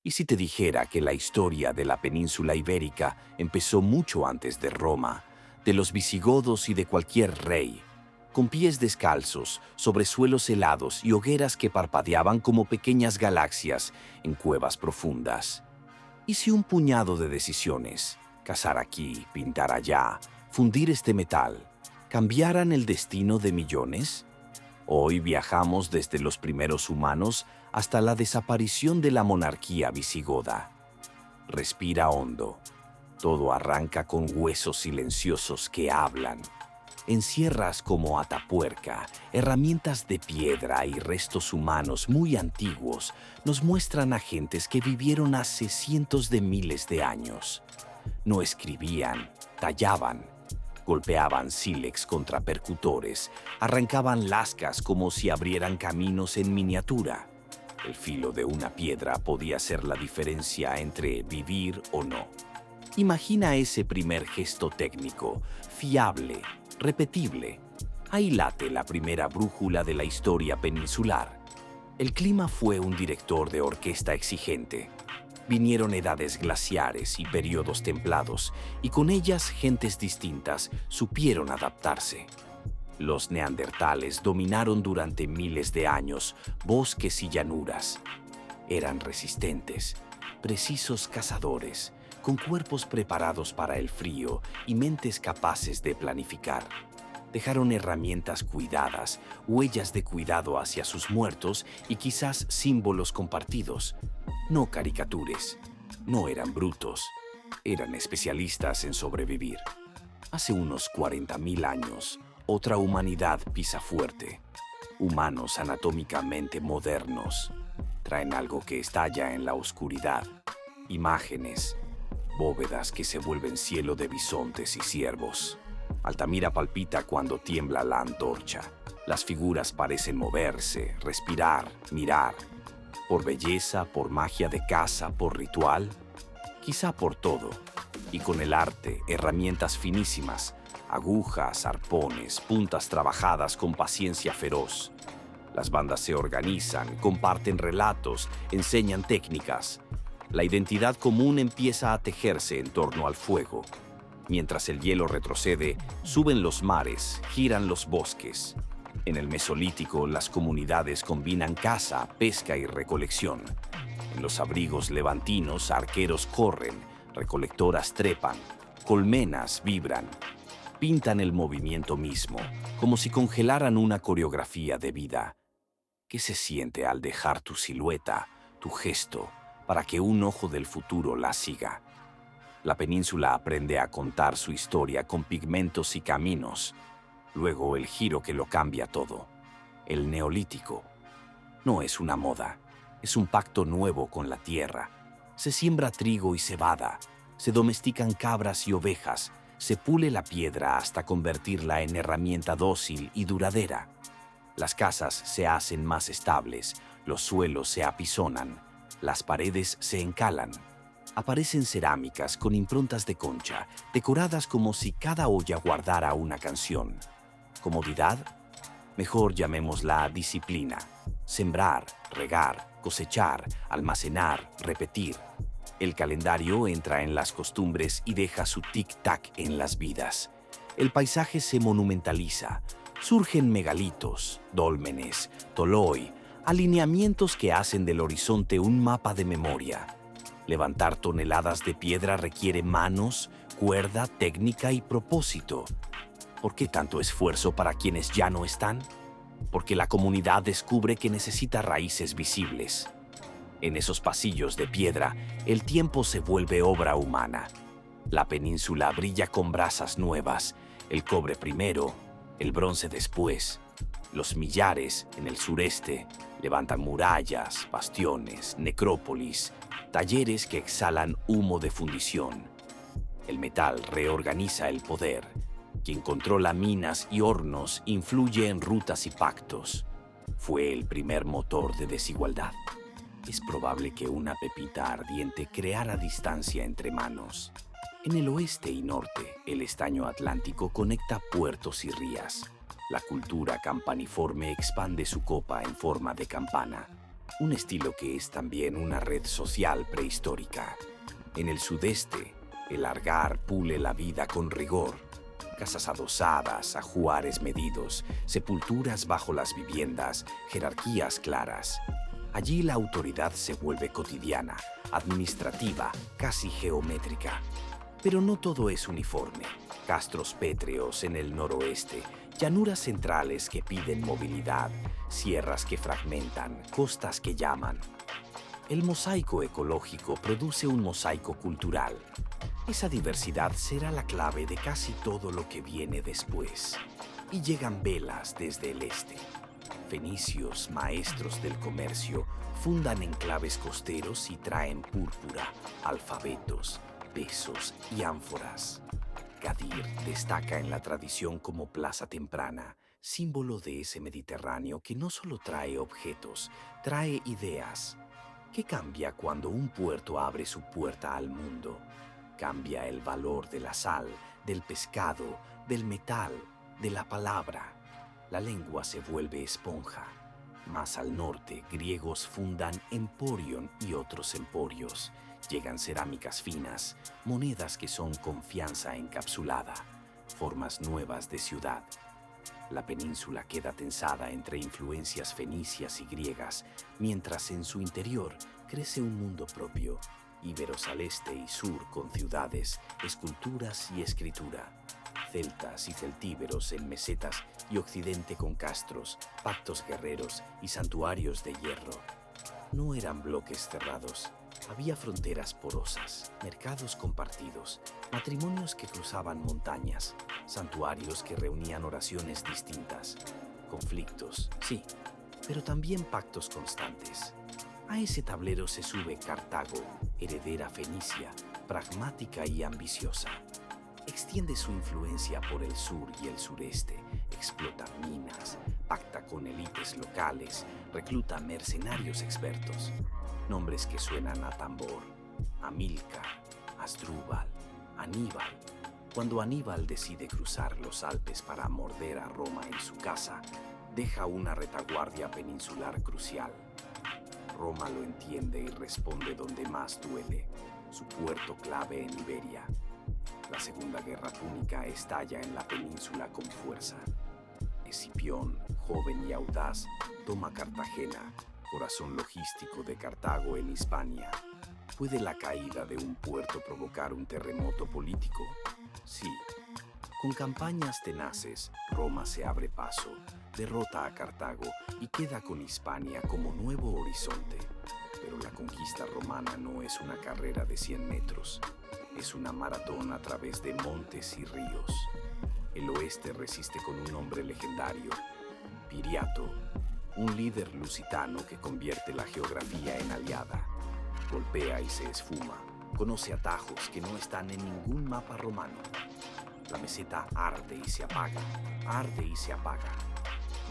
¿Y si te dijera que la historia de la península ibérica empezó mucho antes de Roma, de los visigodos y de cualquier rey, con pies descalzos, sobre suelos helados y hogueras que parpadeaban como pequeñas galaxias en cuevas profundas? ¿Y si un puñado de decisiones, cazar aquí, pintar allá, fundir este metal, cambiaran el destino de millones? Hoy viajamos desde los primeros humanos hasta la desaparición de la monarquía visigoda. Respira hondo. Todo arranca con huesos silenciosos que hablan. En sierras como Atapuerca, herramientas de piedra y restos humanos muy antiguos nos muestran a gentes que vivieron hace cientos de miles de años. No escribían, tallaban, golpeaban sílex contra percutores, arrancaban lascas como si abrieran caminos en miniatura. El filo de una piedra podía ser la diferencia entre vivir o no. Imagina ese primer gesto técnico, fiable, repetible. Ahí late la primera brújula de la historia peninsular. El clima fue un director de orquesta exigente. Vinieron edades glaciares y periodos templados, y con ellas gentes distintas supieron adaptarse. Los neandertales dominaron durante miles de años bosques y llanuras. Eran resistentes, precisos cazadores, con cuerpos preparados para el frío y mentes capaces de planificar. Dejaron herramientas cuidadas, huellas de cuidado hacia sus muertos y quizás símbolos compartidos. No caricaturas. No eran brutos. Eran especialistas en sobrevivir. Hace unos 40.000 años, otra humanidad pisa fuerte. Humanos anatómicamente modernos. Traen algo que estalla en la oscuridad. Imágenes. Bóvedas que se vuelven cielo de bisontes y ciervos. Altamira palpita cuando tiembla la antorcha. Las figuras parecen moverse, respirar, mirar. Por belleza, por magia de caza, por ritual, quizá por todo. Y con el arte, herramientas finísimas, agujas, arpones, puntas trabajadas con paciencia feroz. Las bandas se organizan, comparten relatos, enseñan técnicas. La identidad común empieza a tejerse en torno al fuego. Mientras el hielo retrocede, suben los mares, giran los bosques. En el Mesolítico, las comunidades combinan caza, pesca y recolección. En los abrigos levantinos, arqueros corren, recolectoras trepan, colmenas vibran. Pintan el movimiento mismo, como si congelaran una coreografía de vida. ¿Qué se siente al dejar tu silueta, tu gesto, para que un ojo del futuro la siga? La península aprende a contar su historia con pigmentos y caminos. Luego el giro que lo cambia todo. El Neolítico. No es una moda, es un pacto nuevo con la tierra. Se siembra trigo y cebada, se domestican cabras y ovejas, se pule la piedra hasta convertirla en herramienta dócil y duradera. Las casas se hacen más estables, los suelos se apisonan, las paredes se encalan. Aparecen cerámicas con improntas de concha, decoradas como si cada olla guardara una canción. ¿Comodidad? Mejor llamémosla disciplina. Sembrar, regar, cosechar, almacenar, repetir. El calendario entra en las costumbres y deja su tic-tac en las vidas. El paisaje se monumentaliza. Surgen megalitos, dólmenes, toloi, alineamientos que hacen del horizonte un mapa de memoria. Levantar toneladas de piedra requiere manos, cuerda, técnica y propósito. ¿Por qué tanto esfuerzo para quienes ya no están? Porque la comunidad descubre que necesita raíces visibles. En esos pasillos de piedra, el tiempo se vuelve obra humana. La península brilla con brasas nuevas, el cobre primero, el bronce después. Los millares, en el sureste, levantan murallas, bastiones, necrópolis, talleres que exhalan humo de fundición. El metal reorganiza el poder. Quien controla minas y hornos influye en rutas y pactos. Fue el primer motor de desigualdad. Es probable que una pepita ardiente creara distancia entre manos. En el oeste y norte, el estaño atlántico conecta puertos y rías. La cultura campaniforme expande su copa en forma de campana. un estilo que es también una red social prehistórica. En el sudeste, el argar pule la vida con rigor. Casas adosadas, ajuares medidos, sepulturas bajo las viviendas, jerarquías claras. Allí la autoridad se vuelve cotidiana, administrativa, casi geométrica. Pero no todo es uniforme. Castros pétreos en el noroeste, llanuras centrales que piden movilidad, sierras que fragmentan, costas que llaman. El mosaico ecológico produce un mosaico cultural. Esa diversidad será la clave de casi todo lo que viene después. Y llegan velas desde el este. Fenicios, maestros del comercio, fundan enclaves costeros y traen púrpura, alfabetos, pesos y ánforas. Gadir destaca en la tradición como plaza temprana, símbolo de ese Mediterráneo que no solo trae objetos, trae ideas. ¿Qué cambia cuando un puerto abre su puerta al mundo? Cambia el valor de la sal, del pescado, del metal, de la palabra. La lengua se vuelve esponja. Más al norte, griegos fundan Emporion y otros emporios. Llegan cerámicas finas, monedas que son confianza encapsulada, formas nuevas de ciudad. La península queda tensada entre influencias fenicias y griegas, mientras en su interior crece un mundo propio, íberos al este y sur con ciudades, esculturas y escritura. Celtas y celtíberos en mesetas y occidente con castros, pactos guerreros y santuarios de hierro. No eran bloques cerrados, había fronteras porosas, mercados compartidos, matrimonios que cruzaban montañas, santuarios que reunían oraciones distintas, conflictos, sí, pero también pactos constantes. A ese tablero se sube Cartago, heredera fenicia, pragmática y ambiciosa. Extiende su influencia por el sur y el sureste, explota minas, pacta con élites locales, recluta mercenarios expertos. Nombres que suenan a tambor: Amílcar, Asdrúbal, Aníbal. Cuando Aníbal decide cruzar los Alpes para morder a Roma en su casa, deja una retaguardia peninsular crucial. Roma lo entiende y responde donde más duele, su puerto clave en Iberia. La Segunda Guerra Púnica estalla en la península con fuerza. Escipión, joven y audaz, toma Cartagena, corazón logístico de Cartago en Hispania. ¿Puede la caída de un puerto provocar un terremoto político? Sí. Con campañas tenaces, Roma se abre paso, derrota a Cartago y queda con Hispania como nuevo horizonte. Pero la conquista romana no es una carrera de 100 metros. Es una maratón a través de montes y ríos. El oeste resiste con un hombre legendario, Viriato, un líder lusitano que convierte la geografía en aliada. Golpea y se esfuma, conoce atajos que no están en ningún mapa romano. La meseta arde y se apaga, arde y se apaga.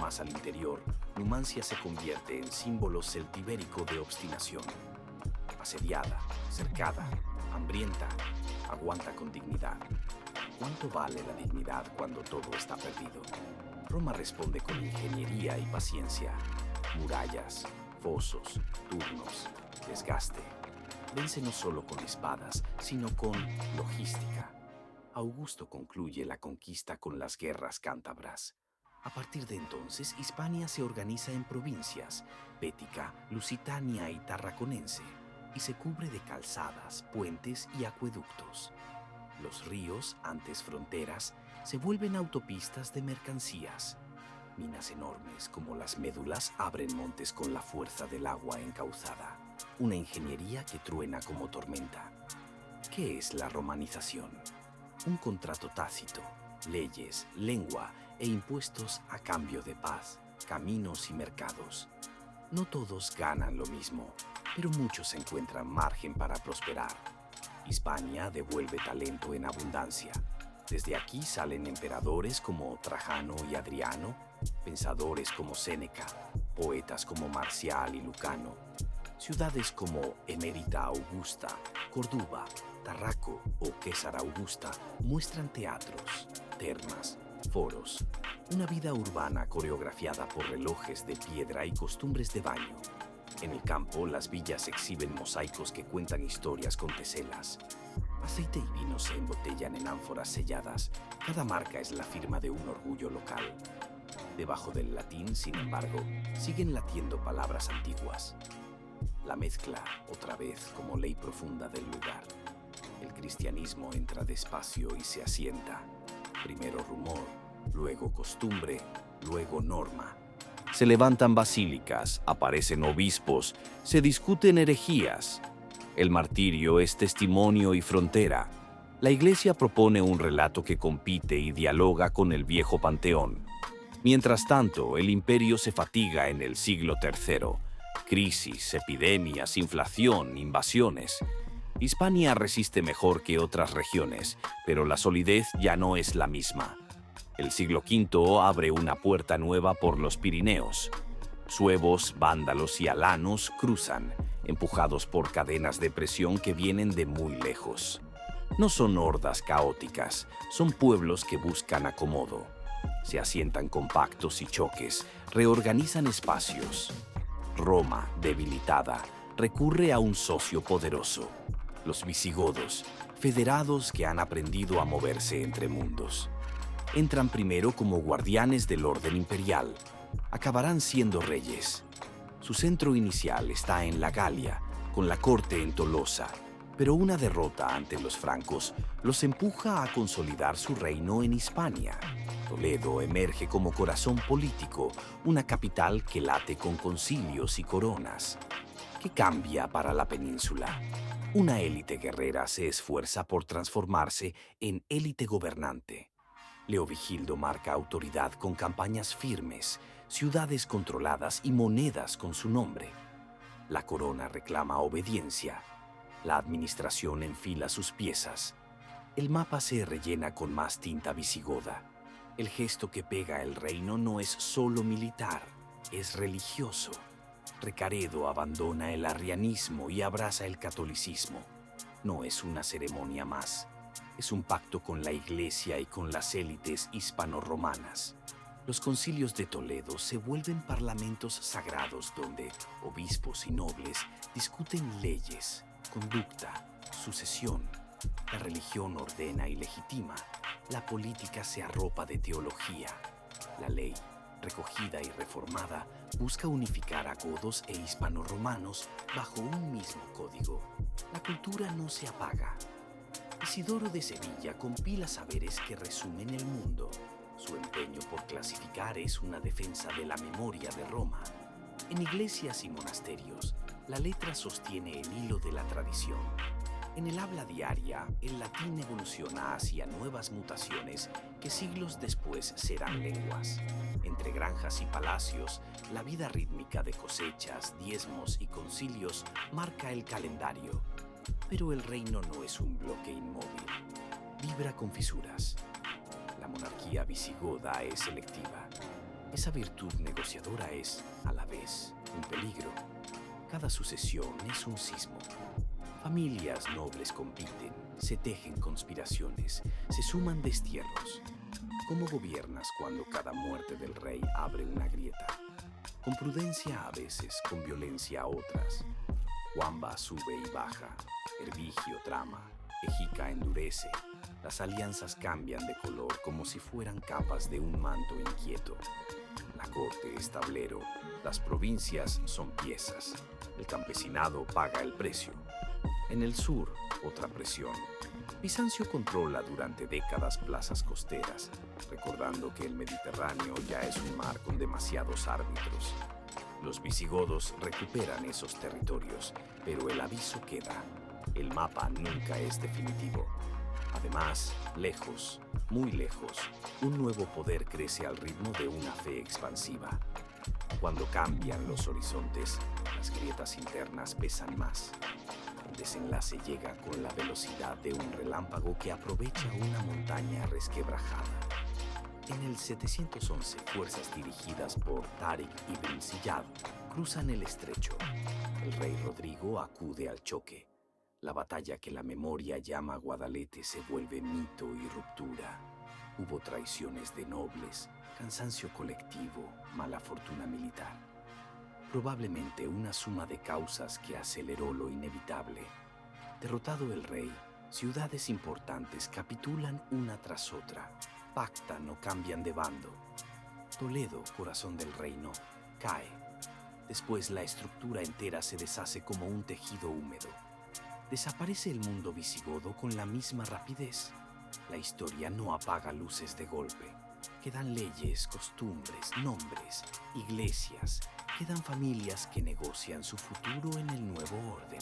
Más al interior, Numancia se convierte en símbolo celtibérico de obstinación. Asediada, cercada, hambrienta, aguanta con dignidad. ¿Cuánto vale la dignidad cuando todo está perdido? Roma responde con ingeniería y paciencia. Murallas, fosos, turnos, desgaste. Vence no solo con espadas, sino con logística. Augusto concluye la conquista con las guerras cántabras. A partir de entonces, Hispania se organiza en provincias, Bética, Lusitania y Tarraconense, y se cubre de calzadas, puentes y acueductos. Los ríos, antes fronteras, se vuelven autopistas de mercancías. Minas enormes como las médulas abren montes con la fuerza del agua encauzada. Una ingeniería que truena como tormenta. ¿Qué es la romanización? Un contrato tácito, leyes, lengua e impuestos a cambio de paz, caminos y mercados. No todos ganan lo mismo, pero muchos encuentran margen para prosperar. Hispania devuelve talento en abundancia. Desde aquí salen emperadores como Trajano y Adriano, pensadores como Séneca, poetas como Marcial y Lucano, ciudades como Emérita Augusta, Córdoba, Tarraco o César Augusta muestran teatros, termas, foros, una vida urbana coreografiada por relojes de piedra y costumbres de baño. En el campo, las villas exhiben mosaicos que cuentan historias con teselas. Aceite y vino se embotellan en ánforas selladas. Cada marca es la firma de un orgullo local. Debajo del latín, sin embargo, siguen latiendo palabras antiguas. La mezcla, otra vez, como ley profunda del lugar. El cristianismo entra despacio y se asienta. Primero rumor, luego costumbre, luego norma. Se levantan basílicas, aparecen obispos, se discuten herejías. El martirio es testimonio y frontera. La Iglesia propone un relato que compite y dialoga con el viejo panteón. Mientras tanto, el imperio se fatiga en el siglo III. Crisis, epidemias, inflación, invasiones. Hispania resiste mejor que otras regiones, pero la solidez ya no es la misma. El siglo V abre una puerta nueva por los Pirineos. Suevos, vándalos y alanos cruzan, empujados por cadenas de presión que vienen de muy lejos. No son hordas caóticas, son pueblos que buscan acomodo. Se asientan compactos y choques, reorganizan espacios. Roma, debilitada, recurre a un socio poderoso. Los visigodos, federados que han aprendido a moverse entre mundos. Entran primero como guardianes del orden imperial. Acabarán siendo reyes. Su centro inicial está en la Galia, con la corte en Tolosa, pero una derrota ante los francos los empuja a consolidar su reino en Hispania. Toledo emerge como corazón político, una capital que late con concilios y coronas. ¿Qué cambia para la península? Una élite guerrera se esfuerza por transformarse en élite gobernante. Leovigildo marca autoridad con campañas firmes, ciudades controladas y monedas con su nombre. La corona reclama obediencia. La administración enfila sus piezas. El mapa se rellena con más tinta visigoda. El gesto que pega el reino no es solo militar, es religioso. Recaredo abandona el arrianismo y abraza el catolicismo. No es una ceremonia más. Es un pacto con la Iglesia y con las élites hispano-romanas. Los concilios de Toledo se vuelven parlamentos sagrados donde obispos y nobles discuten leyes, conducta, sucesión. La religión ordena y legitima. La política se arropa de teología. La ley, recogida y reformada, busca unificar a godos e hispano-romanos bajo un mismo código. La cultura no se apaga. Isidoro de Sevilla compila saberes que resumen el mundo. Su empeño por clasificar es una defensa de la memoria de Roma. En iglesias y monasterios, la letra sostiene el hilo de la tradición. En el habla diaria, el latín evoluciona hacia nuevas mutaciones que siglos después serán lenguas. Entre granjas y palacios, la vida rítmica de cosechas, diezmos y concilios marca el calendario. Pero el reino no es un bloque inmóvil. Vibra con fisuras. La monarquía visigoda es selectiva. Esa virtud negociadora es, a la vez, un peligro. Cada sucesión es un sismo. Familias nobles compiten, se tejen conspiraciones, se suman destierros. ¿Cómo gobiernas cuando cada muerte del rey abre una grieta? Con prudencia a veces, con violencia a otras. Wamba sube y baja, Hervigio trama, Ejica endurece. Las alianzas cambian de color como si fueran capas de un manto inquieto. La corte es tablero, las provincias son piezas. El campesinado paga el precio. En el sur, otra presión. Bizancio controla durante décadas plazas costeras, recordando que el Mediterráneo ya es un mar con demasiados árbitros. Los visigodos recuperan esos territorios, pero el aviso queda. El mapa nunca es definitivo. Además, lejos, muy lejos, un nuevo poder crece al ritmo de una fe expansiva. Cuando cambian los horizontes, las grietas internas pesan más. El desenlace llega con la velocidad de un relámpago que aprovecha una montaña resquebrajada. En el 711, fuerzas dirigidas por Tariq ibn Ziyad cruzan el estrecho. El rey Rodrigo acude al choque. La batalla que la memoria llama Guadalete se vuelve mito y ruptura. Hubo traiciones de nobles, cansancio colectivo, mala fortuna militar. probablemente una suma de causas que aceleró lo inevitable. Derrotado el rey, ciudades importantes capitulan una tras otra, pactan o cambian de bando. Toledo, corazón del reino, cae. Después la estructura entera se deshace como un tejido húmedo. Desaparece el mundo visigodo con la misma rapidez. La historia no apaga luces de golpe. Quedan leyes, costumbres, nombres, iglesias. Quedan familias que negocian su futuro en el nuevo orden.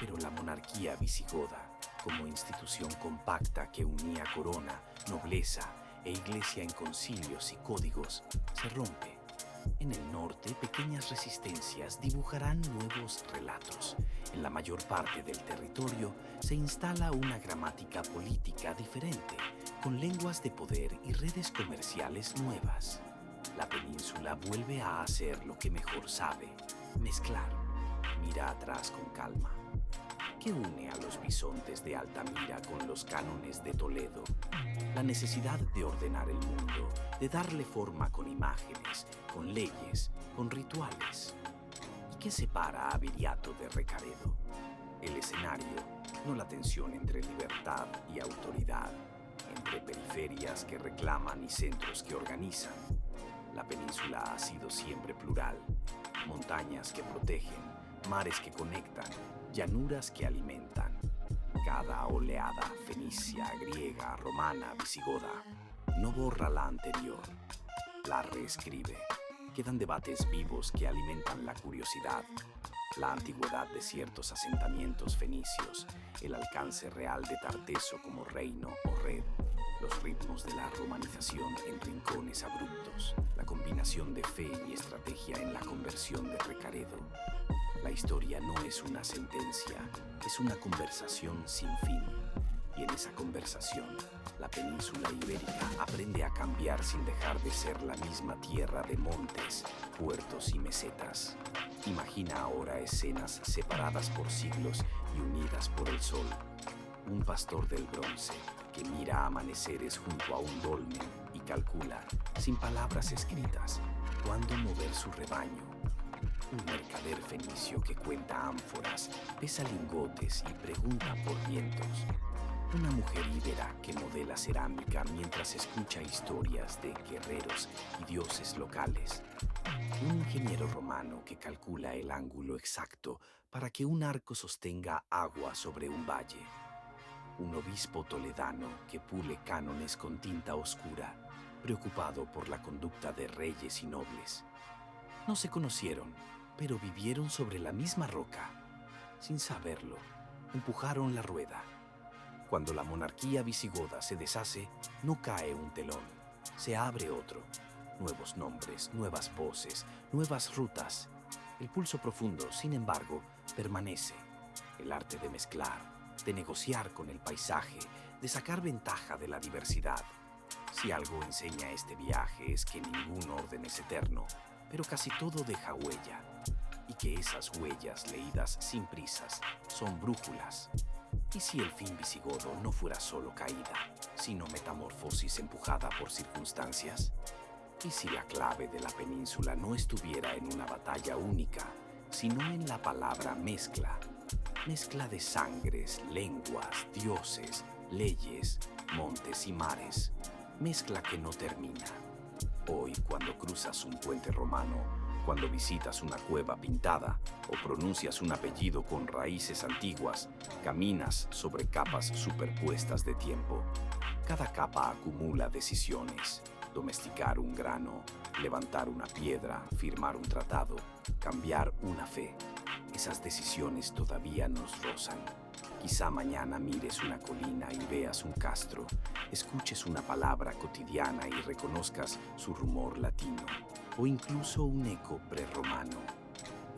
Pero la monarquía visigoda, como institución compacta que unía corona, nobleza e iglesia en concilios y códigos, se rompe. En el norte, pequeñas resistencias dibujarán nuevos relatos. En la mayor parte del territorio se instala una gramática política diferente, con lenguas de poder y redes comerciales nuevas. La península vuelve a hacer lo que mejor sabe: mezclar. Mira atrás con calma. ¿Qué une a los bisontes de Altamira con los cánones de Toledo? La necesidad de ordenar el mundo, de darle forma con imágenes, con leyes, con rituales. ¿Y qué separa a Viriato de Recaredo? El escenario, no la tensión entre libertad y autoridad, entre periferias que reclaman y centros que organizan. La península ha sido siempre plural: montañas que protegen, mares que conectan, llanuras que alimentan. Cada oleada, fenicia, griega, romana, visigoda, no borra la anterior, la reescribe. Quedan debates vivos que alimentan la curiosidad. La antigüedad de ciertos asentamientos fenicios, el alcance real de Tarteso como reino o red, los ritmos de la romanización en rincones abruptos, la combinación de fe y estrategia en la conversión de Recaredo. La historia no es una sentencia, es una conversación sin fin. Y en esa conversación, la península ibérica aprende a cambiar sin dejar de ser la misma tierra de montes, puertos y mesetas. Imagina ahora escenas separadas por siglos y unidas por el sol. Un pastor del bronce que mira amaneceres junto a un dolmen y calcula, sin palabras escritas, cuándo mover su rebaño. Un mercader fenicio que cuenta ánforas, pesa lingotes y pregunta por vientos. Una mujer íbera que modela cerámica mientras escucha historias de guerreros y dioses locales. Un ingeniero romano que calcula el ángulo exacto para que un arco sostenga agua sobre un valle. Un obispo toledano que pule cánones con tinta oscura, preocupado por la conducta de reyes y nobles. No se conocieron, pero vivieron sobre la misma roca. Sin saberlo, empujaron la rueda. Cuando la monarquía visigoda se deshace, no cae un telón, se abre otro. Nuevos nombres, nuevas voces, nuevas rutas. El pulso profundo, sin embargo, permanece. El arte de mezclar, de negociar con el paisaje, de sacar ventaja de la diversidad. Si algo enseña este viaje es que ningún orden es eterno, pero casi todo deja huella, y que esas huellas leídas sin prisas son brújulas. ¿Y si el fin visigodo no fuera solo caída, sino metamorfosis empujada por circunstancias? ¿Y si la clave de la península no estuviera en una batalla única, sino en la palabra mezcla? Mezcla de sangres, lenguas, dioses, leyes, montes y mares. Mezcla que no termina. Hoy, cuando cruzas un puente romano, cuando visitas una cueva pintada o pronuncias un apellido con raíces antiguas, caminas sobre capas superpuestas de tiempo. Cada capa acumula decisiones: domesticar un grano, levantar una piedra, firmar un tratado, cambiar una fe. Esas decisiones todavía nos rozan. Quizá mañana mires una colina y veas un castro, escuches una palabra cotidiana y reconozcas su rumor latino, o incluso un eco prerromano.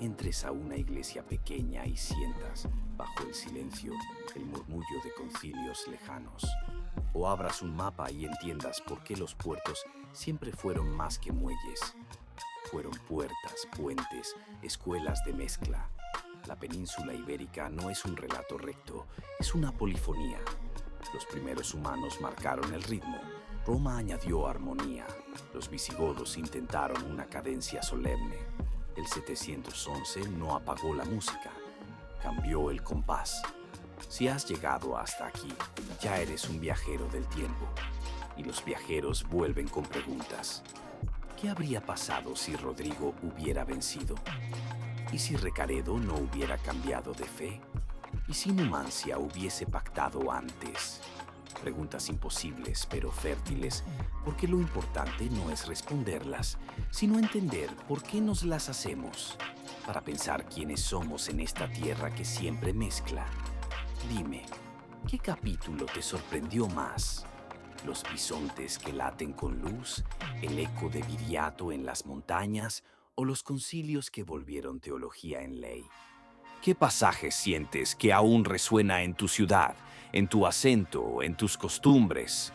Entres a una iglesia pequeña y sientas, bajo el silencio, el murmullo de concilios lejanos. O abras un mapa y entiendas por qué los puertos siempre fueron más que muelles. Fueron puertas, puentes, escuelas de mezcla. La península ibérica no es un relato recto, es una polifonía. Los primeros humanos marcaron el ritmo. Roma añadió armonía. Los visigodos intentaron una cadencia solemne. El 711 no apagó la música, cambió el compás. Si has llegado hasta aquí, ya eres un viajero del tiempo. Y los viajeros vuelven con preguntas. ¿Qué habría pasado si Rodrigo hubiera vencido? ¿Y si Recaredo no hubiera cambiado de fe? ¿Y si Numancia hubiese pactado antes? Preguntas imposibles pero fértiles, porque lo importante no es responderlas, sino entender por qué nos las hacemos, para pensar quiénes somos en esta tierra que siempre mezcla. Dime, ¿qué capítulo te sorprendió más? ¿Los bisontes que laten con luz, el eco de Viriato en las montañas o los concilios que volvieron teología en ley? ¿Qué pasaje sientes que aún resuena en tu ciudad, en tu acento, en tus costumbres?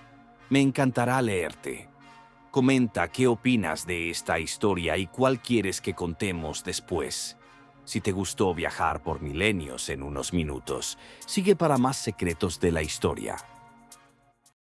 Me encantará leerte. Comenta qué opinas de esta historia y cuál quieres que contemos después. Si te gustó viajar por milenios en unos minutos, sigue para más secretos de la historia.